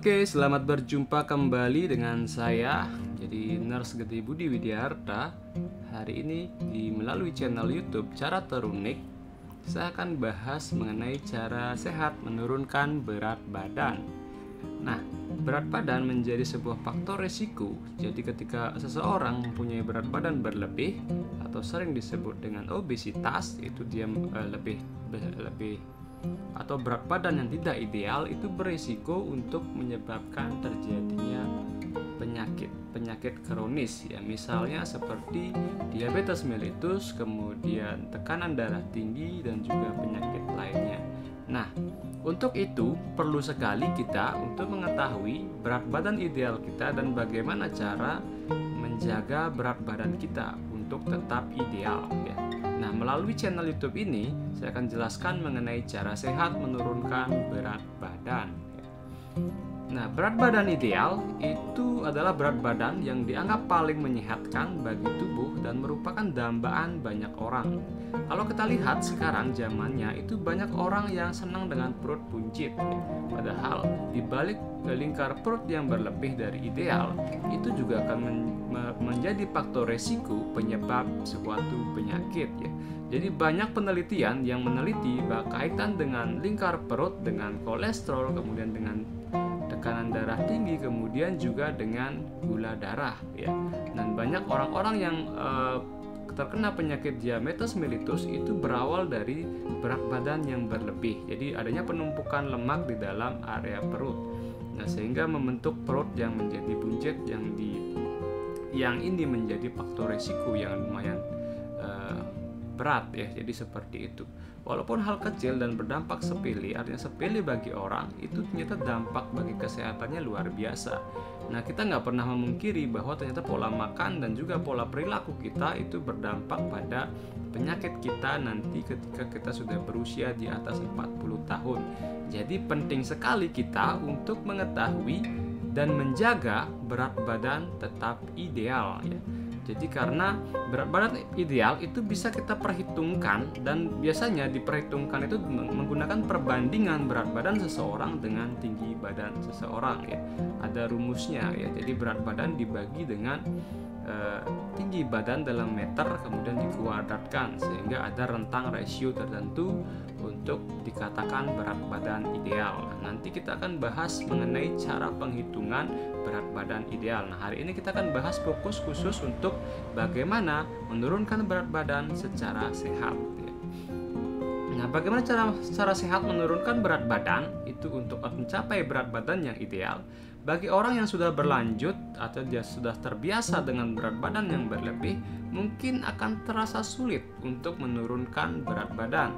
Oke, selamat berjumpa kembali dengan saya. Jadi Nurse Gede Budi Widiarta. Hari ini melalui channel YouTube Cara Terunik, saya akan bahas mengenai cara sehat menurunkan berat badan. Nah, berat badan menjadi sebuah faktor risiko. Jadi ketika seseorang mempunyai berat badan berlebih atau sering disebut dengan obesitas, itu dia lebih atau berat badan yang tidak ideal, itu berisiko untuk menyebabkan terjadinya penyakit kronis ya, misalnya seperti diabetes mellitus, kemudian tekanan darah tinggi dan juga penyakit lainnya. Nah, untuk itu perlu sekali kita untuk mengetahui berat badan ideal kita dan bagaimana cara menjaga berat badan kita untuk tetap ideal ya. Nah, melalui channel YouTube ini saya akan jelaskan mengenai cara sehat menurunkan berat badan. Nah, berat badan ideal itu adalah berat badan yang dianggap paling menyehatkan bagi tubuh dan merupakan dambaan banyak orang. Kalau kita lihat sekarang zamannya itu banyak orang yang senang dengan perut buncit. Padahal di balik lingkar perut yang berlebih dari ideal itu juga akan menjadi faktor resiko penyebab suatu penyakit ya. Jadi banyak penelitian yang meneliti kaitan dengan lingkar perut, dengan kolesterol, kemudian dengan tekanan darah tinggi, kemudian juga dengan gula darah ya. Dan banyak orang-orang yang terkena penyakit diabetes mellitus itu berawal dari berat badan yang berlebih. Jadi adanya penumpukan lemak di dalam area perut. Nah, sehingga membentuk perut yang menjadi buncit yang ini menjadi faktor risiko yang lumayan berat ya. Jadi seperti itu. Walaupun hal kecil dan berdampak sepele, artinya sepele bagi orang, itu ternyata dampak bagi kesehatannya luar biasa. Nah, kita nggak pernah memungkiri bahwa ternyata pola makan dan juga pola perilaku kita itu berdampak pada penyakit kita nanti ketika kita sudah berusia di atas 40 tahun. Jadi penting sekali kita untuk mengetahui dan menjaga berat badan tetap ideal ya. Jadi karena berat badan ideal itu bisa kita perhitungkan, dan biasanya diperhitungkan itu menggunakan perbandingan berat badan seseorang dengan tinggi badan seseorang ya. Ada rumusnya ya. Jadi berat badan dibagi dengan tinggi badan dalam meter, kemudian dikuadratkan sehingga ada rentang rasio tertentu untuk dikatakan berat badan ideal. Nah, nanti kita akan bahas mengenai cara penghitungan berat badan ideal. Nah, hari ini kita akan bahas fokus khusus untuk bagaimana menurunkan berat badan secara sehat ya. Nah, bagaimana cara sehat menurunkan berat badan itu untuk mencapai berat badan yang ideal? Bagi orang yang sudah berlanjut atau dia sudah terbiasa dengan berat badan yang berlebih, mungkin akan terasa sulit untuk menurunkan berat badan.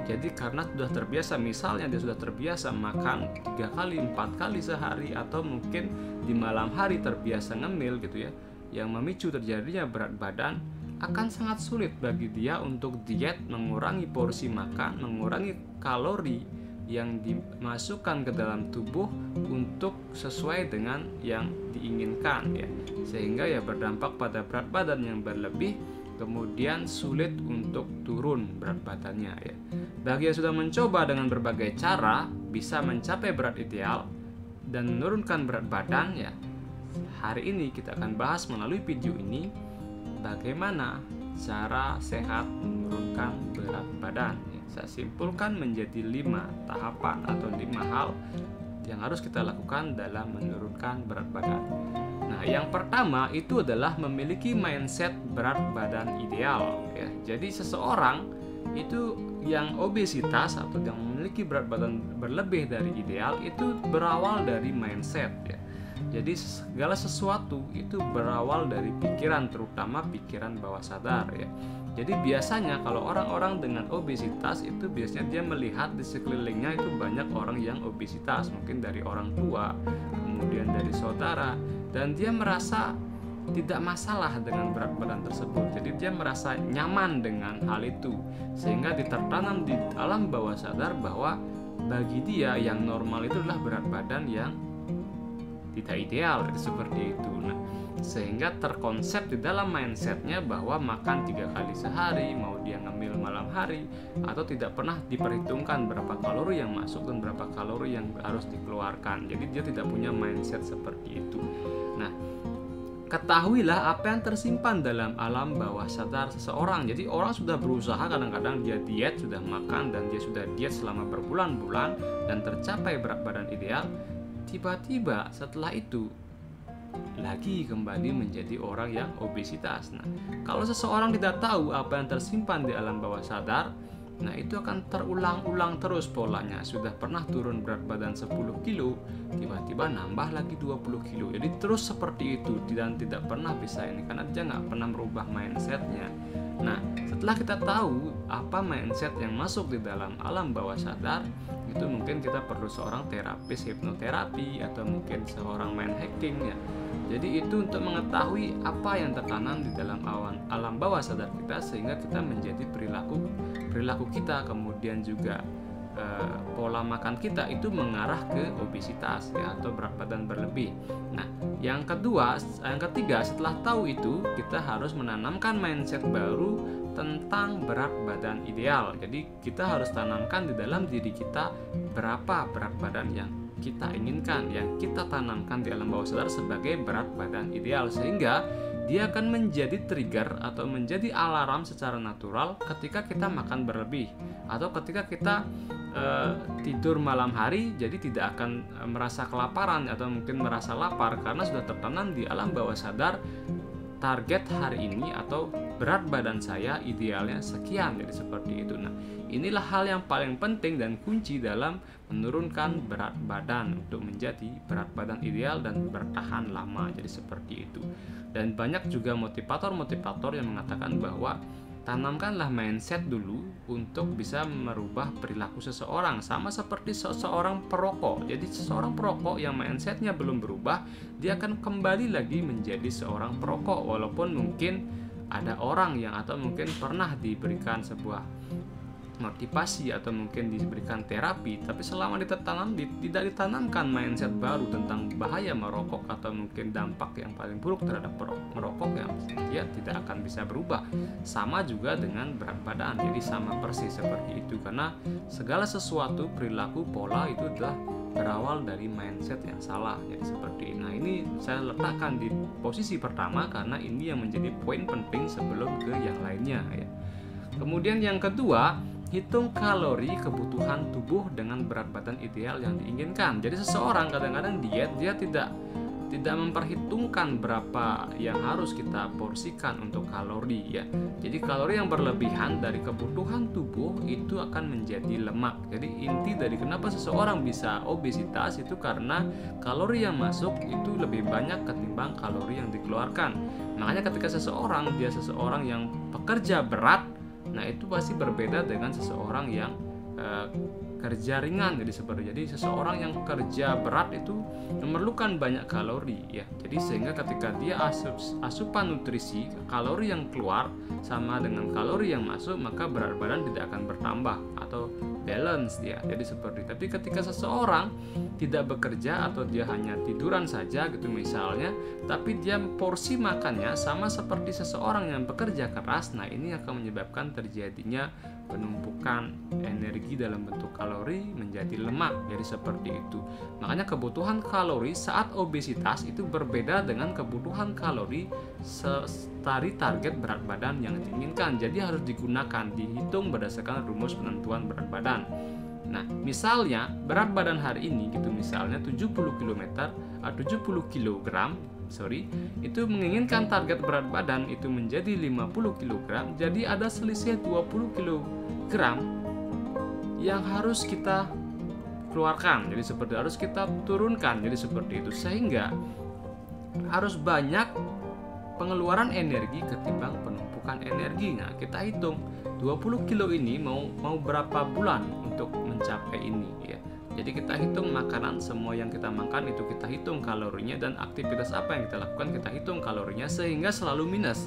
Jadi karena sudah terbiasa, misalnya dia sudah terbiasa makan 3 kali, 4 kali sehari, atau mungkin di malam hari terbiasa ngemil gitu ya, yang memicu terjadinya berat badan, akan sangat sulit bagi dia untuk diet, mengurangi porsi makan, mengurangi kalori yang dimasukkan ke dalam tubuh untuk sesuai dengan yang diinginkan ya, sehingga ya berdampak pada berat badan yang berlebih, kemudian sulit untuk turun berat badannya ya. Bagi yang sudah mencoba dengan berbagai cara bisa mencapai berat ideal dan menurunkan berat badan ya, hari ini kita akan bahas melalui video ini bagaimana cara sehat menurunkan berat badan. Saya simpulkan menjadi 5 tahapan atau 5 hal yang harus kita lakukan dalam menurunkan berat badan. Nah, yang pertama itu adalah memiliki mindset berat badan ideal ya. Jadi seseorang itu yang obesitas atau yang memiliki berat badan berlebih dari ideal itu berawal dari mindset ya. Jadi segala sesuatu itu berawal dari pikiran, terutama pikiran bawah sadar ya. Jadi biasanya kalau orang-orang dengan obesitas itu biasanya dia melihat di sekelilingnya itu banyak orang yang obesitas, mungkin dari orang tua, kemudian dari saudara, dan dia merasa tidak masalah dengan berat badan tersebut. Jadi dia merasa nyaman dengan hal itu, sehingga ditertanam di dalam bawah sadar bahwa bagi dia yang normal itu adalah berat badan yang tidak ideal seperti itu. Nah, sehingga terkonsep di dalam mindsetnya bahwa makan 3 kali sehari, mau dia ngemil malam hari, atau tidak pernah diperhitungkan berapa kalori yang masuk dan berapa kalori yang harus dikeluarkan. Jadi dia tidak punya mindset seperti itu. Nah, ketahuilah apa yang tersimpan dalam alam bawah sadar seseorang. Jadi orang sudah berusaha, kadang-kadang dia diet, sudah makan, dan dia sudah diet selama berbulan-bulan dan tercapai berat badan ideal. Tiba-tiba setelah itu lagi kembali menjadi orang yang obesitas. Nah, kalau seseorang tidak tahu apa yang tersimpan di alam bawah sadar, nah itu akan terulang-ulang terus polanya. Sudah pernah turun berat badan 10 kilo, tiba-tiba nambah lagi 20 kilo. Jadi terus seperti itu dan tidak pernah bisa ini, karena dia nggak pernah merubah mindsetnya. Nah, setelah kita tahu apa mindset yang masuk di dalam alam bawah sadar, itu mungkin kita perlu seorang terapis hipnoterapi atau mungkin seorang mind hacking ya. Jadi itu untuk mengetahui apa yang tertanam di dalam alam bawah sadar kita, sehingga kita menjadi perilaku kita, kemudian juga pola makan kita itu mengarah ke obesitas ya, atau berat badan berlebih. Nah, yang ketiga setelah tahu itu, kita harus menanamkan mindset baru tentang berat badan ideal. Jadi kita harus tanamkan di dalam diri kita berapa berat badan yang kita inginkan, yang kita tanamkan di alam bawah sadar sebagai berat badan ideal, sehingga dia akan menjadi trigger atau menjadi alarm secara natural ketika kita makan berlebih, atau ketika kita tidur malam hari, jadi tidak akan merasa kelaparan atau mungkin merasa lapar, karena sudah tertanam di alam bawah sadar target hari ini atau berat badan saya idealnya sekian. Jadi seperti itu. Nah, inilah hal yang paling penting dan kunci dalam menurunkan berat badan untuk menjadi berat badan ideal dan bertahan lama. Jadi seperti itu. Dan banyak juga motivator-motivator yang mengatakan bahwa tanamkanlah mindset dulu untuk bisa merubah perilaku seseorang, sama seperti seseorang perokok. Jadi seseorang perokok yang mindsetnya belum berubah, dia akan kembali lagi menjadi seorang perokok, walaupun mungkin ada orang yang atau mungkin pernah diberikan sebuah motivasi atau mungkin diberikan terapi, tapi selama tidak ditanamkan mindset baru tentang bahaya merokok atau mungkin dampak yang paling buruk terhadap merokok, yang dia tidak akan bisa berubah. Sama juga dengan berat badan, jadi sama persis seperti itu, karena segala sesuatu, perilaku, pola itu adalah berawal dari mindset yang salah. Jadi seperti ini. Nah, ini saya letakkan di posisi pertama karena ini yang menjadi poin penting sebelum ke yang lainnya ya. Kemudian yang kedua, hitung kalori kebutuhan tubuh dengan berat badan ideal yang diinginkan. Jadi seseorang kadang-kadang diet, dia tidak memperhitungkan berapa yang harus kita porsikan untuk kalori ya. Jadi kalori yang berlebihan dari kebutuhan tubuh itu akan menjadi lemak. Jadi inti dari kenapa seseorang bisa obesitas itu karena kalori yang masuk itu lebih banyak ketimbang kalori yang dikeluarkan. Makanya ketika seseorang yang pekerja berat, nah itu pasti berbeda dengan seseorang yang kerja ringan. Jadi seseorang yang kerja berat itu memerlukan banyak kalori ya. Jadi sehingga ketika dia asupan nutrisi, kalori yang keluar sama dengan kalori yang masuk, maka berat badan tidak akan bertambah atau balance dia. Jadi seperti. Tapi ketika seseorang tidak bekerja atau dia hanya tiduran saja gitu misalnya, tapi dia porsi makannya sama seperti seseorang yang bekerja keras, nah ini akan menyebabkan terjadinya penumpukan energi dalam bentuk kalori menjadi lemak. Jadi seperti itu. Makanya kebutuhan kalori saat obesitas itu berbeda dengan kebutuhan kalori dari target berat badan yang diinginkan. Jadi harus dihitung berdasarkan rumus penentuan berat badan. Nah, misalnya berat badan hari ini gitu misalnya 70 kg, itu menginginkan target berat badan itu menjadi 50 kg, jadi ada selisih 20 kg yang harus kita keluarkan. Jadi seperti harus kita turunkan. Jadi seperti itu, sehingga harus banyak pengeluaran energi ketimbang penumpukan energi. Nah, kita hitung 20 kilo ini mau berapa bulan untuk mencapai ini ya. Jadi kita hitung makanan, semua yang kita makan itu kita hitung kalorinya, dan aktivitas apa yang kita lakukan kita hitung kalorinya, sehingga selalu minus.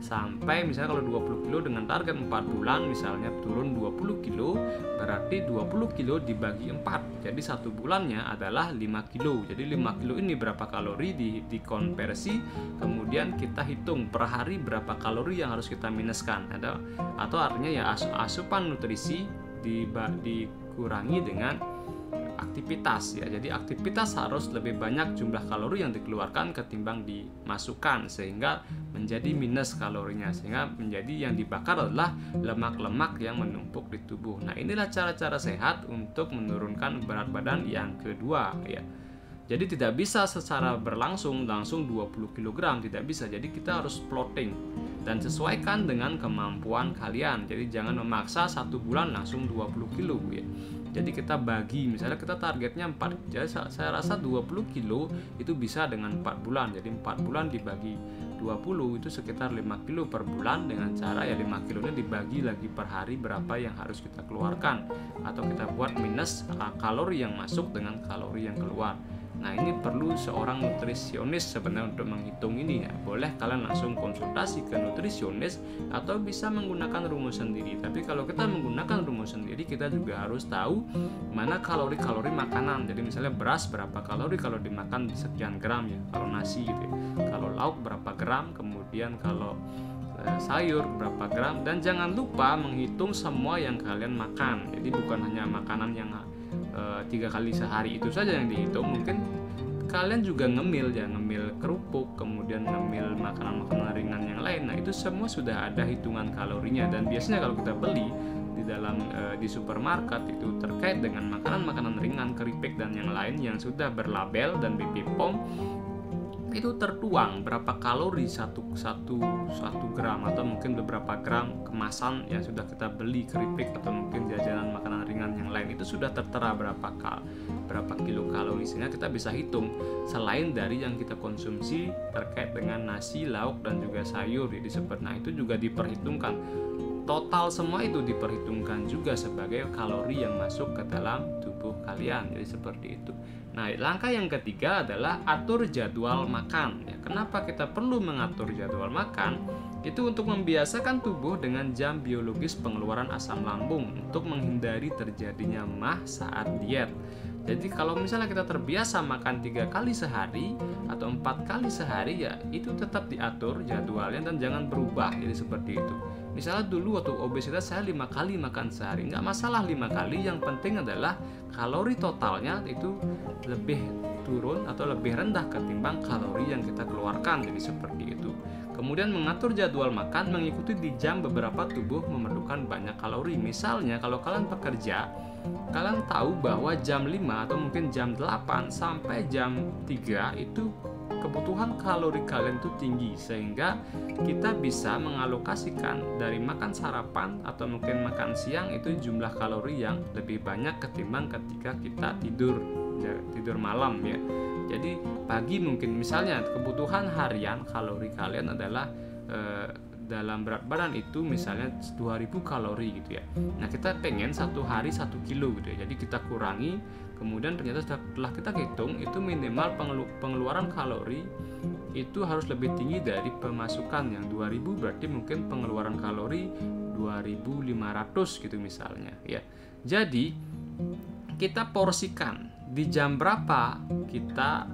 sampai misalnya kalau 20 kilo dengan target 4 bulan misalnya turun 20 kilo, berarti 20 kilo dibagi 4, jadi 1 bulannya adalah 5 kilo. Jadi 5 kilo ini berapa kalori dikonversi, kemudian kita hitung per hari berapa kalori yang harus kita minuskan, atau artinya ya asupan nutrisi dikurangi dengan aktivitas ya. Jadi aktivitas harus lebih banyak jumlah kalori yang dikeluarkan ketimbang dimasukkan, sehingga menjadi minus kalorinya, sehingga menjadi yang dibakar adalah lemak-lemak yang menumpuk di tubuh. Nah, inilah cara-cara sehat untuk menurunkan berat badan yang kedua ya. Jadi tidak bisa secara langsung 20 kg, tidak bisa. Jadi kita harus plotting dan sesuaikan dengan kemampuan kalian. Jadi jangan memaksa 1 bulan langsung 20 kilo ya. Jadi kita bagi, misalnya kita targetnya 4, jadi saya rasa 20 kilo itu bisa dengan 4 bulan. Jadi 4 bulan dibagi 20 itu sekitar 5 kilo per bulan, dengan cara ya 5 kilonya dibagi lagi per hari berapa yang harus kita keluarkan, atau kita buat minus kalori yang masuk dengan kalori yang keluar. Nah, ini perlu seorang nutrisionis sebenarnya untuk menghitung ini ya. Boleh kalian langsung konsultasi ke nutrisionis atau bisa menggunakan rumus sendiri. Tapi kalau kita menggunakan rumus sendiri, kita juga harus tahu mana kalori-kalori makanan. Jadi misalnya beras berapa kalori kalau dimakan sekian gram ya, kalau nasi gitu ya. Kalau lauk berapa gram, kemudian kalau sayur berapa gram, dan jangan lupa menghitung semua yang kalian makan. Jadi bukan hanya makanan yang 3 kali sehari itu saja yang dihitung. Mungkin kalian juga ngemil kerupuk, kemudian ngemil makanan-makanan ringan yang lain. Nah, itu semua sudah ada hitungan kalorinya, dan biasanya kalau kita beli di supermarket itu terkait dengan makanan-makanan ringan, keripik dan yang lain yang sudah berlabel dan BPOM, itu tertuang berapa kalori satu gram, atau mungkin beberapa gram kemasan yang sudah kita beli keripik atau mungkin jajanan makanan ringan yang lain, itu sudah tertera berapa kilokalori, sehingga kita bisa hitung selain dari yang kita konsumsi terkait dengan nasi, lauk dan juga sayur. Jadi nah itu juga diperhitungkan, total semua itu diperhitungkan juga sebagai kalori yang masuk ke dalam tubuh kalian. Jadi seperti itu. Nah, langkah yang ketiga adalah atur jadwal makan ya. Kenapa kita perlu mengatur jadwal makan? Itu untuk membiasakan tubuh dengan jam biologis pengeluaran asam lambung, untuk menghindari terjadinya MAH saat diet. Jadi kalau misalnya kita terbiasa makan 3 kali sehari atau 4 kali sehari, ya itu tetap diatur jadwalnya dan jangan berubah. Jadi seperti itu. Misalnya dulu waktu obesitas saya 5 kali makan sehari, nggak masalah 5 kali, yang penting adalah kalori totalnya itu lebih turun atau lebih rendah ketimbang kalori yang kita keluarkan. Jadi seperti itu. Kemudian mengatur jadwal makan mengikuti di jam beberapa tubuh memerlukan banyak kalori. Misalnya kalau kalian pekerja, kalian tahu bahwa jam 5 atau mungkin jam 8 sampai jam 3 itu kebutuhan kalori kalian itu tinggi, sehingga kita bisa mengalokasikan dari makan sarapan atau mungkin makan siang itu jumlah kalori yang lebih banyak ketimbang ketika kita tidur malam ya. Jadi pagi mungkin misalnya kebutuhan harian kalori kalian adalah dalam berat badan itu misalnya 2000 kalori gitu ya. Nah, kita pengen satu hari 1 kilo gitu ya. Jadi kita kurangi, kemudian ternyata setelah kita hitung itu minimal pengeluaran kalori itu harus lebih tinggi dari pemasukan. Yang 2000 berarti mungkin pengeluaran kalori 2500 gitu misalnya ya. Jadi kita porsikan di jam berapa kita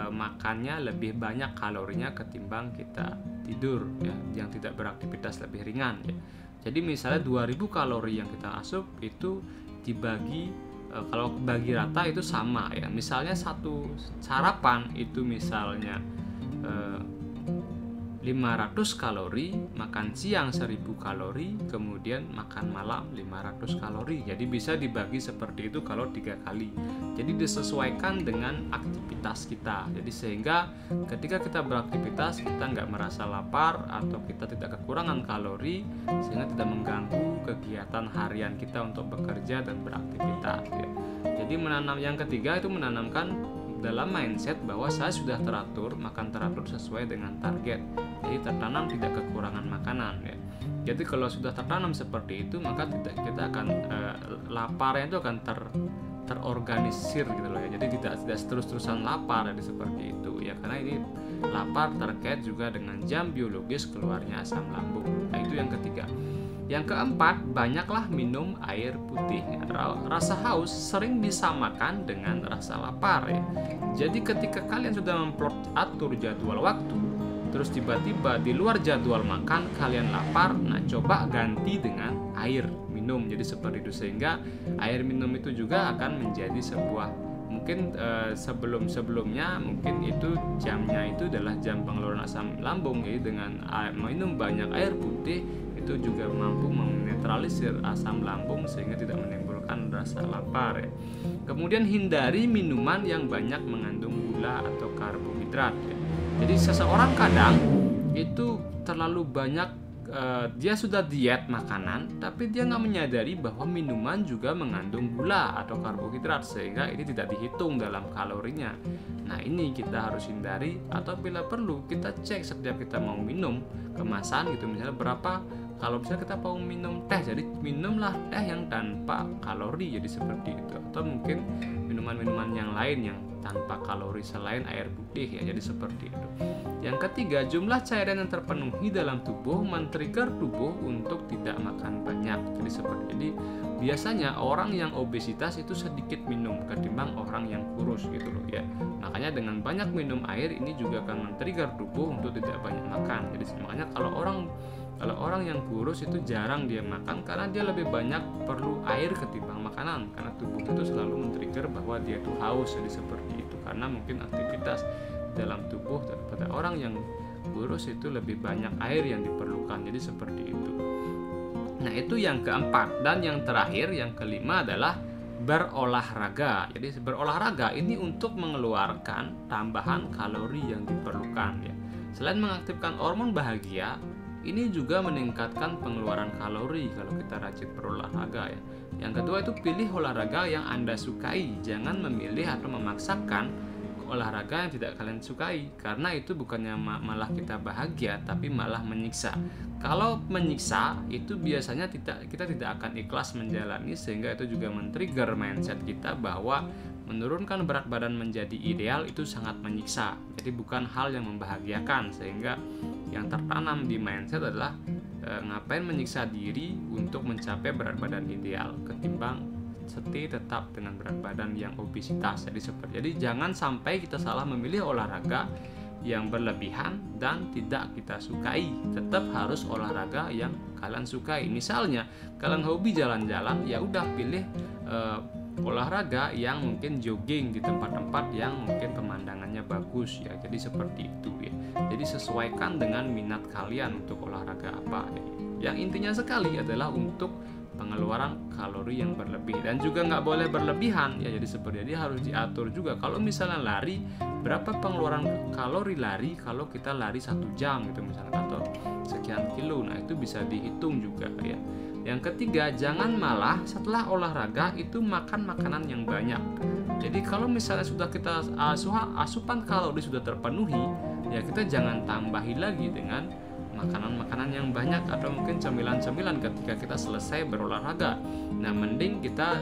makannya lebih banyak kalorinya ketimbang kita tidur ya, yang tidak beraktivitas lebih ringan ya. Jadi misalnya 2000 kalori yang kita asup itu dibagi kalau bagi rata itu sama ya. Misalnya satu sarapan itu misalnya 500 kalori, makan siang 1000 kalori, kemudian makan malam 500 kalori. Jadi bisa dibagi seperti itu kalau 3 kali. Jadi disesuaikan dengan aktivitas kita. Jadi sehingga ketika kita beraktivitas kita nggak merasa lapar atau kita tidak kekurangan kalori, sehingga tidak mengganggu kegiatan harian kita untuk bekerja dan beraktivitas ya. Jadi yang ketiga itu menanamkan dalam mindset bahwa saya sudah makan teratur sesuai dengan target. Jadi tertanam tidak kekurangan makanan ya. Jadi kalau sudah tertanam seperti itu, maka kita akan laparnya itu akan terorganisir gitu loh ya. Jadi tidak terus-terusan lapar, jadi seperti itu ya. Karena ini lapar terkait juga dengan jam biologis keluarnya asam lambung. Nah, itu yang ketiga. Yang keempat, banyaklah minum air putih. Rasa haus sering disamakan dengan rasa lapar ya. Jadi ketika kalian sudah memplot atur jadwal waktu, terus tiba-tiba di luar jadwal makan kalian lapar, nah coba ganti dengan air minum. Jadi seperti itu, sehingga air minum itu juga akan menjadi sebuah, mungkin sebelumnya mungkin itu jamnya itu adalah jam pengeluaran asam lambung. Jadi dengan minum banyak air putih itu juga mampu menetralisir asam lambung sehingga tidak menimbulkan rasa lapar ya. Kemudian hindari minuman yang banyak mengandung gula atau karbohidrat ya. Jadi seseorang kadang itu terlalu banyak, dia sudah diet makanan tapi dia nggak menyadari bahwa minuman juga mengandung gula atau karbohidrat sehingga ini tidak dihitung dalam kalorinya. Nah, ini kita harus hindari, atau bila perlu kita cek setiap kita mau minum kemasan gitu, misalnya berapa. Kalau misalnya kita mau minum teh, jadi minumlah teh yang tanpa kalori, jadi seperti itu. Atau mungkin minuman-minuman yang lain yang tanpa kalori selain air putih ya, jadi seperti itu. Yang ketiga, jumlah cairan yang terpenuhi dalam tubuh men-trigger tubuh untuk tidak makan banyak. Jadi biasanya orang yang obesitas itu sedikit minum ketimbang orang yang kurus gitu loh ya. Makanya dengan banyak minum air ini juga akan men-trigger tubuh untuk tidak banyak makan. Jadi makanya kalau orang yang kurus itu jarang dia makan karena dia lebih banyak perlu air ketimbang makanan, karena tubuh itu selalu men-trigger bahwa dia itu haus. Jadi seperti itu, karena mungkin aktivitas dalam tubuh daripada orang yang kurus itu lebih banyak air yang diperlukan. Jadi seperti itu. Nah, itu yang keempat. Dan yang terakhir, yang kelima adalah berolahraga. Jadi berolahraga ini untuk mengeluarkan tambahan kalori yang diperlukan ya. Selain mengaktifkan hormon bahagia, ini juga meningkatkan pengeluaran kalori kalau kita rajin berolahraga ya. Yang kedua itu pilih olahraga yang Anda sukai. Jangan memilih atau memaksakan olahraga yang tidak kalian sukai, karena itu bukannya malah kita bahagia tapi malah menyiksa. Kalau menyiksa itu biasanya kita tidak akan ikhlas menjalani, sehingga itu juga men-trigger mindset kita bahwa menurunkan berat badan menjadi ideal itu sangat menyiksa. Jadi bukan hal yang membahagiakan, sehingga yang tertanam di mindset adalah ngapain menyiksa diri untuk mencapai berat badan ideal ketimbang stay tetap dengan berat badan yang obesitas. Jadi jangan sampai kita salah memilih olahraga yang berlebihan dan tidak kita sukai. Tetap harus olahraga yang kalian sukai. Misalnya kalian hobi jalan-jalan, ya udah pilih olahraga yang mungkin jogging di tempat-tempat yang mungkin pemandangannya bagus ya. Jadi seperti itu ya. Jadi sesuaikan dengan minat kalian untuk olahraga apa ya. Yang intinya sekali adalah untuk pengeluaran kalori yang berlebih, dan juga nggak boleh berlebihan ya. Jadi harus diatur juga. Kalau misalnya lari, berapa pengeluaran kalori lari kalau kita lari 1 jam gitu misalnya, atau sekian kilo. Nah, itu bisa dihitung juga ya. Yang ketiga, jangan malah setelah olahraga itu makan makanan yang banyak. Jadi kalau misalnya sudah kita asupan kalori sudah terpenuhi, ya kita jangan tambahi lagi dengan makanan-makanan yang banyak atau mungkin cemilan-cemilan ketika kita selesai berolahraga. Nah, mending kita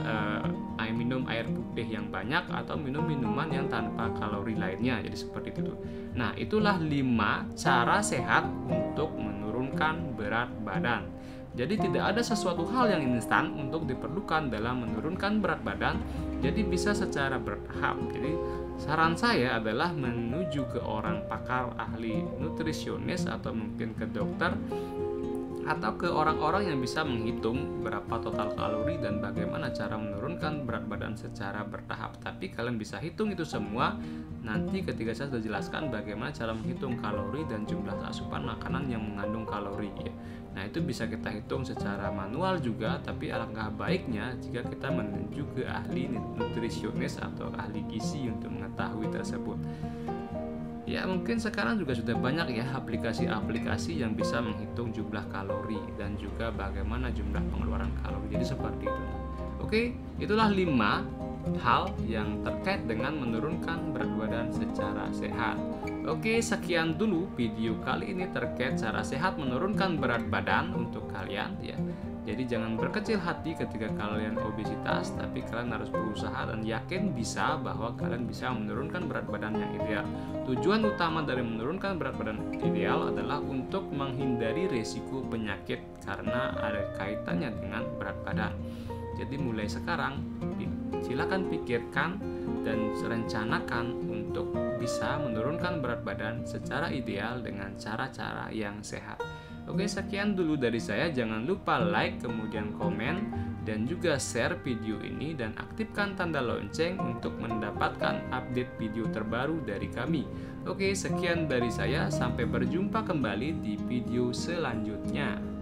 minum air putih yang banyak atau minum minuman yang tanpa kalori lainnya. Jadi seperti itu. Nah, itulah 5 cara sehat untuk menurunkan berat badan. Jadi tidak ada sesuatu hal yang instan untuk diperlukan dalam menurunkan berat badan. Jadi bisa secara bertahap. Jadi saran saya adalah menuju ke orang pakar ahli nutrisionis atau mungkin ke dokter atau ke orang-orang yang bisa menghitung berapa total kalori dan bagaimana cara menurunkan berat badan secara bertahap. Tapi kalian bisa hitung itu semua nanti ketika saya sudah jelaskan bagaimana cara menghitung kalori dan jumlah asupan makanan yang mengandung kalori ya. Nah, itu bisa kita hitung secara manual juga, tapi alangkah baiknya jika kita menuju ke ahli nutrisionis atau ahli gizi untuk mengetahui tersebut. Ya, mungkin sekarang juga sudah banyak ya aplikasi-aplikasi yang bisa menghitung jumlah kalori dan juga bagaimana jumlah pengeluaran kalori. Jadi seperti itu. Oke, itulah 5 hal yang terkait dengan menurunkan berat badan secara sehat. Oke, sekian dulu video kali ini terkait cara sehat menurunkan berat badan untuk kalian ya. Jadi jangan berkecil hati ketika kalian obesitas, tapi kalian harus berusaha dan yakin bisa bahwa kalian bisa menurunkan berat badan yang ideal. Tujuan utama dari menurunkan berat badan ideal adalah untuk menghindari risiko penyakit karena ada kaitannya dengan berat badan. Jadi mulai sekarang silakan pikirkan dan rencanakan untuk bisa menurunkan berat badan secara ideal dengan cara-cara yang sehat. Oke, sekian dulu dari saya. Jangan lupa like, kemudian komen, dan juga share video ini dan aktifkan tanda lonceng untuk mendapatkan update video terbaru dari kami. Oke, sekian dari saya. Sampai berjumpa kembali di video selanjutnya.